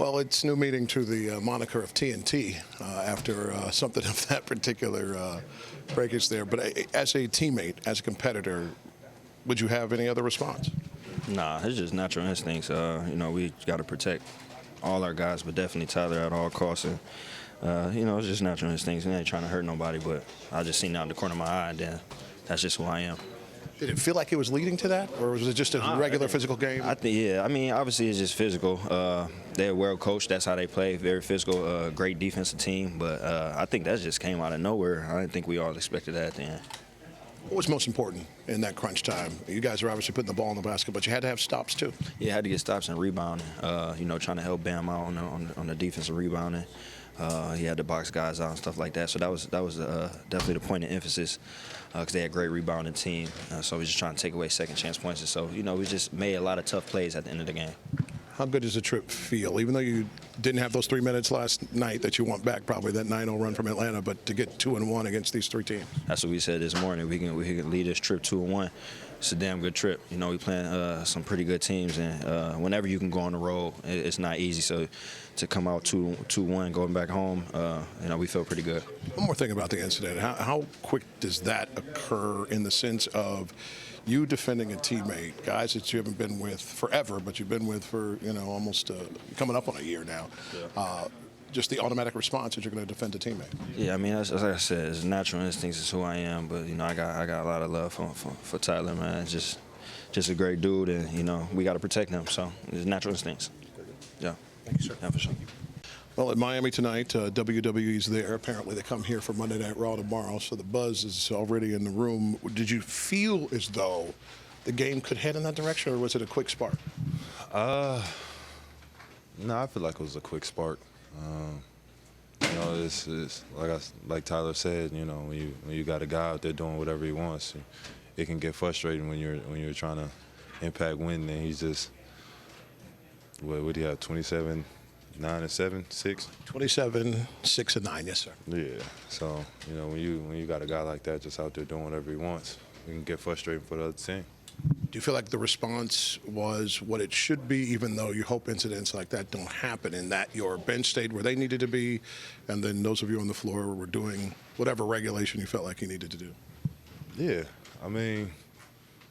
Well, it's new meaning to the moniker of TNT after something of that particular breakage there. But as a teammate, as a competitor, would you have any other response? Nah, it's just natural instincts. We got to protect all our guys, but definitely Tyler at all costs. And, it's just natural instincts. We ain't trying to hurt nobody, but I just seen out in the corner of my eye, and then that's just who I am. Did it feel like it was leading to that, or was it just a regular physical game? I think, yeah. I mean, obviously it's just physical. They're well coached. That's how they play. Very physical, great defensive team. But I think that just came out of nowhere. I didn't think we all expected that at the end. What was most important in that crunch time? You guys are obviously putting the ball in the basket, but you had to have stops too. Yeah, had to get stops and rebounding. Trying to help Bam out on the defensive rebounding. He had to box guys out and stuff like that. So that was definitely the point of emphasis because they had a great rebounding team. So we just trying to take away second chance points. And so, we just made a lot of tough plays at the end of the game. How good does the trip feel? Even though you didn't have those 3 minutes last night that you want back, probably that 9-0 run from Atlanta, but to get 2-1 against these three teams. That's what we said this morning. We can lead this trip 2-1. It's a damn good trip. We playing some pretty good teams, and whenever you can go on the road, it's not easy. So to come out 2-1, going back home, we feel pretty good. One more thing about the incident. How quick does that occur in the sense of you defending a teammate, guys that you haven't been with forever, but you've been with for, almost coming up on a year now. Yeah. Just the automatic response that you're going to defend a teammate. Yeah, I mean, as I said, it's natural instincts. It's who I am. But I got a lot of love for Tyler, man. Just a great dude, and we got to protect him. So it's natural instincts. Yeah. Thank you, sir. Yeah, for sure. Well, in Miami tonight, WWE's there. Apparently, they come here for Monday Night Raw tomorrow, so the buzz is already in the room. Did you feel as though the game could head in that direction, or was it a quick spark? No, I feel like it was a quick spark. It's like Tyler said. When you got a guy out there doing whatever he wants, it can get frustrating when you're trying to impact win. And he's just what do you have? 27, 9 and 7, 6. 27, 6 and 9, yes, sir. Yeah. So when you got a guy like that just out there doing whatever he wants, it can get frustrating for the other team. Do you feel like the response was what it should be, even though you hope incidents like that don't happen, in that your bench stayed where they needed to be, and then those of you on the floor were doing whatever regulation you felt like you needed to do? Yeah, I mean,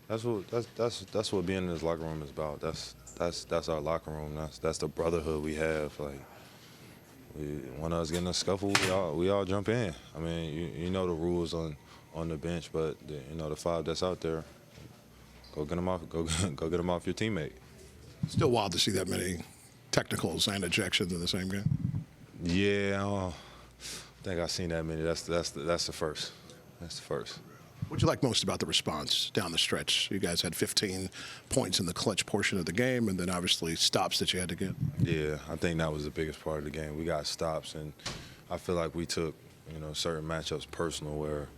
that's what being in this locker room is about. That's our locker room. That's the brotherhood we have. Like, one of us getting a scuffle, we all jump in. I mean, you know the rules on the bench, but the 5 that's out there. Go get them off. Go get them off your teammate. Still wild to see that many technicals and ejections in the same game. Yeah, I think I've seen that many. That's the first. That's the first. What'd you like most about the response down the stretch? You guys had 15 points in the clutch portion of the game, and then obviously stops that you had to get. Yeah, I think that was the biggest part of the game. We got stops, and I feel like we took certain matchups personal where.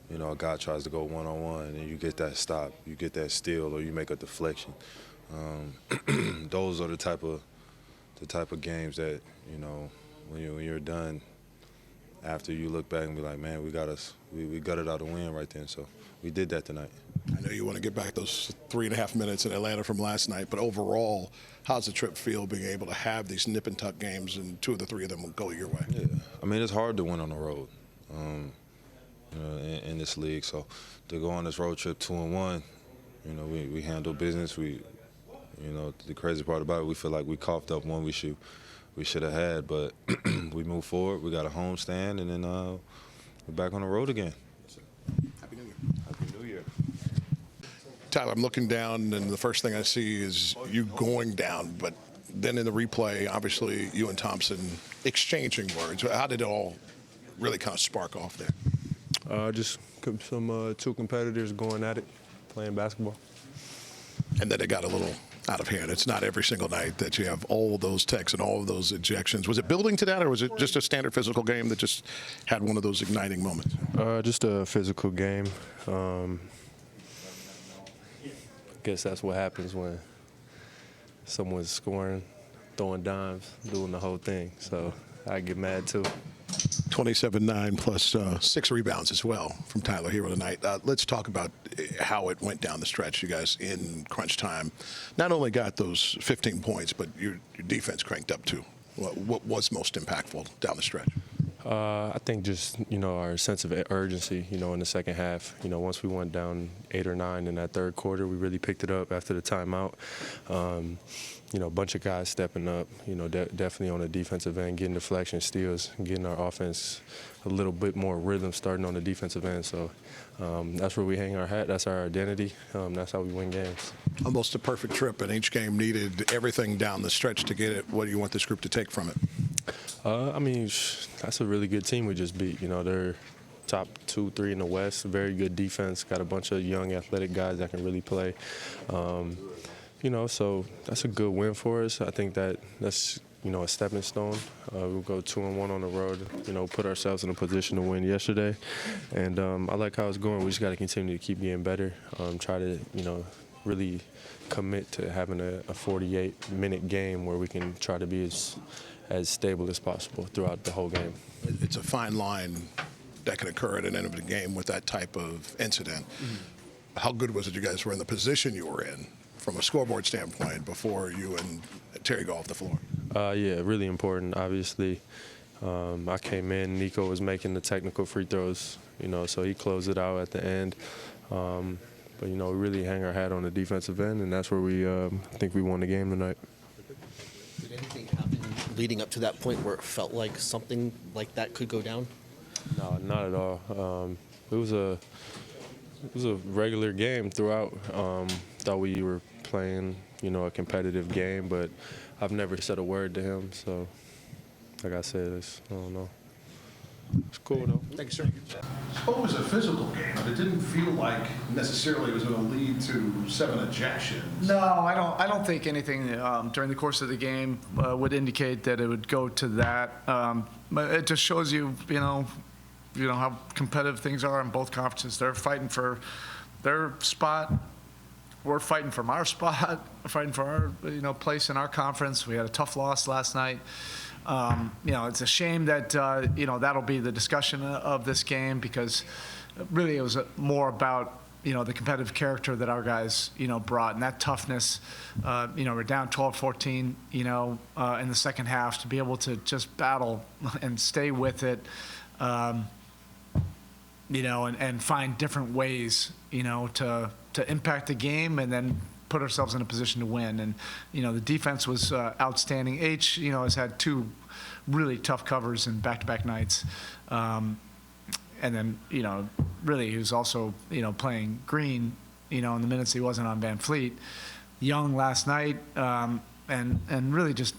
A guy tries to go one-on-one, and you get that stop, you get that steal, or you make a deflection. Those are the type of games that when you're done, after you look back and be like, man, we gutted out a win right then. So we did that tonight. I know you want to get back those 3.5 minutes in Atlanta from last night, but overall, how's the trip feel being able to have these nip and tuck games, and 2 of the 3 of them will go your way? Yeah, I mean, it's hard to win on the road. In this league, so to go on this road trip 2-1, we handle business. The crazy part about it, we feel like we coughed up one we should have had, but we move forward. We got a home stand, and then we're back on the road again. Happy New Year. Happy New Year. Tyler, I'm looking down, and the first thing I see is you going down, but then in the replay, obviously, you and Thompson exchanging words. How did it all really kind of spark off there? Just some 2 competitors going at it, playing basketball. And then it got a little out of hand. It's not every single night that you have all of those texts and all of those ejections. Was it building to that, or was it just a standard physical game that just had one of those igniting moments? Just a physical game. I guess that's what happens when someone's scoring, throwing dimes, doing the whole thing. So I get mad too. 27-9 plus 6 rebounds as well from Tyler Herro tonight. Let's talk about how it went down the stretch. You guys in crunch time not only got those 15 points, but your defense cranked up too. What was most impactful down the stretch? I think just, our sense of urgency, in the second half. Once we went down 8 or 9 in that third quarter, we really picked it up after the timeout. A bunch of guys stepping up, definitely on the defensive end, getting deflection, steals, getting our offense a little bit more rhythm starting on the defensive end. So that's where we hang our hat. That's our identity. That's how we win games. Almost a perfect trip, and each game needed everything down the stretch to get it. What do you want this group to take from it? That's a really good team we just beat. They're top 2, 3 in the West. Very good defense. Got a bunch of young, athletic guys that can really play. So that's a good win for us. I think that's a stepping stone. We'll go 2-1 on the road. Put ourselves in a position to win yesterday, and I like how it's going. We just got to continue to keep getting better. Try to really commit to having a 48-minute game where we can try to be as stable as possible throughout the whole game. It's a fine line that can occur at an end of the game with that type of incident. Mm-hmm. How good was it you guys were in the position you were in from a scoreboard standpoint before you and Terry go off the floor? Yeah, really important, obviously. I came in, Nico was making the technical free throws, so he closed it out at the end. But, we really hang our hat on the defensive end, and that's where we think we won the game tonight. Did anything happen leading up to that point where it felt like something like that could go down? No, not at all. It was a regular game throughout. Thought we were playing, a competitive game, but I've never said a word to him. So, like I said, I don't know. It's cool though. Thank you, sir. It was a physical game, but it didn't feel like necessarily it was going to lead to 7 ejections. No, I don't think anything during the course of the game would indicate that it would go to that. But it just shows you, how competitive things are in both conferences. They're fighting for their spot. We're fighting from our spot, fighting for our, place in our conference. We had a tough loss last night. It's a shame that, that'll be the discussion of this game, because really it was more about, the competitive character that our guys, brought, and that toughness. We're down 12-14, in the second half, to be able to just battle and stay with it, and find different ways, to impact the game and then put ourselves in a position to win. And, the defense was outstanding. H, has had 2 really tough covers in back-to-back nights. And then, really he was also, playing Green, in the minutes he wasn't on Van Fleet. Young last night, and really just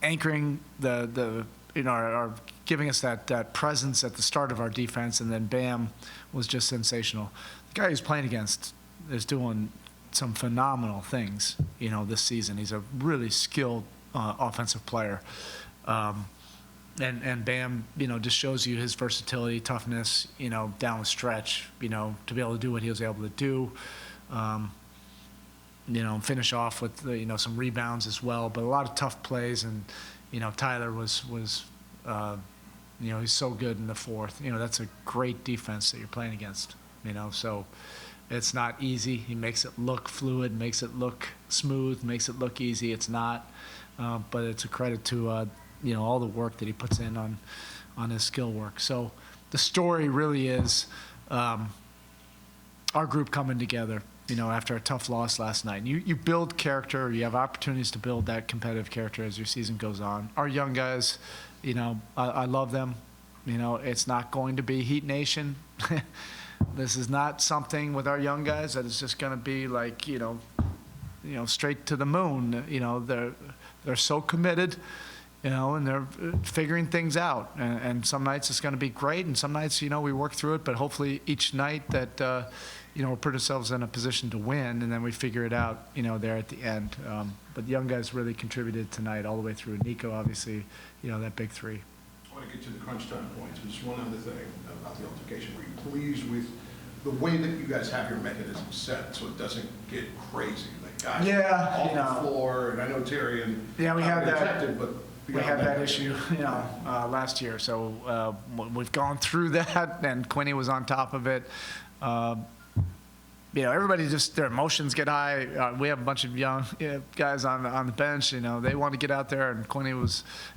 anchoring our giving us that presence at the start of our defense. And then Bam was just sensational. The guy he's playing against is doing some phenomenal things, this season. He's a really skilled offensive player. And Bam, just shows you his versatility, toughness, down the stretch, to be able to do what he was able to do. Finish off with, some rebounds as well, but a lot of tough plays. And, Tyler was he's so good in the fourth. That's a great defense that you're playing against, so it's not easy. He makes it look fluid, makes it look smooth, makes it look easy. It's not, but it's a credit to, all the work that he puts in on his skill work. So the story really is our group coming together, after a tough loss last night. And you build character. You have opportunities to build that competitive character as your season goes on. Our young guys, I love them. It's not going to be Heat Nation. This is not something with our young guys that is just going to be like, straight to the moon. They're so committed, and they're figuring things out. And some nights it's going to be great, and some nights, we work through it. But hopefully each night that, we put ourselves in a position to win, and then we figure it out, there at the end. But the young guys really contributed tonight all the way through. Nico, obviously, that big 3. I want to get to the crunch time points. Just one other thing about the altercation. Were you pleased with the way that you guys have your mechanism set so it doesn't get crazy? Like guys off the floor, and I know Terry and we had that. Protected, but we had that issue, last year. So we've gone through that, and Quinny was on top of it. everybody just, their emotions get high. We have a bunch of young guys on the bench. They want to get out there, and Quinny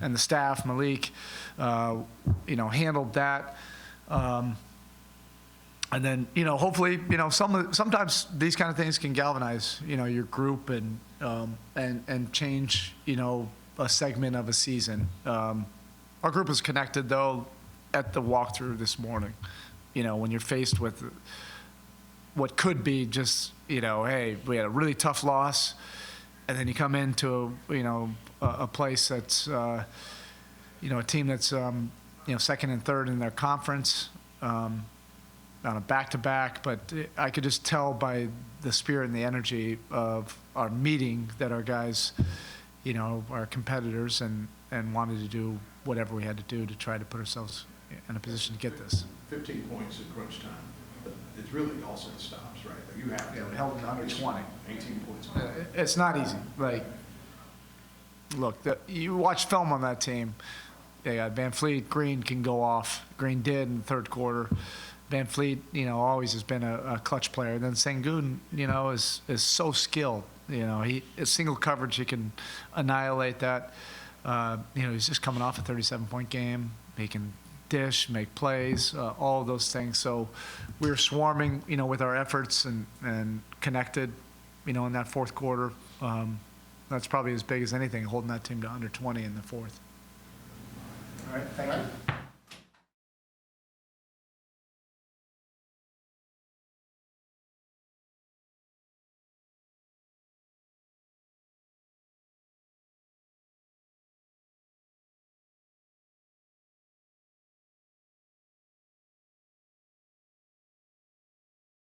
and the staff, Malik, handled that. And then, hopefully, sometimes these kind of things can galvanize, your group and change, a segment of a season. Our group was connected, though, at the walkthrough this morning. When you're faced with what could be just, hey, we had a really tough loss, and then you come into, a place that's, a team that's, second and third in their conference, on a back-to-back, but I could just tell by the spirit and the energy of our meeting that our guys, are competitors and wanted to do whatever we had to do to try to put ourselves in a position to get this. 15 points in crunch time. But it's really also the stops, right? Like you have to. We held it under 20. 18 points. It's not easy. Look, you watch film on that team. They got Van Fleet, Green can go off. Green did in the third quarter. Van Fleet, always has been a clutch player. And then Sengun, is so skilled. He single coverage, he can annihilate that. He's just coming off a 37-point game. He can dish, make plays, all of those things. So we were swarming, with our efforts and connected, in that fourth quarter. That's probably as big as anything, holding that team to under 20 in the fourth. All right, thank you.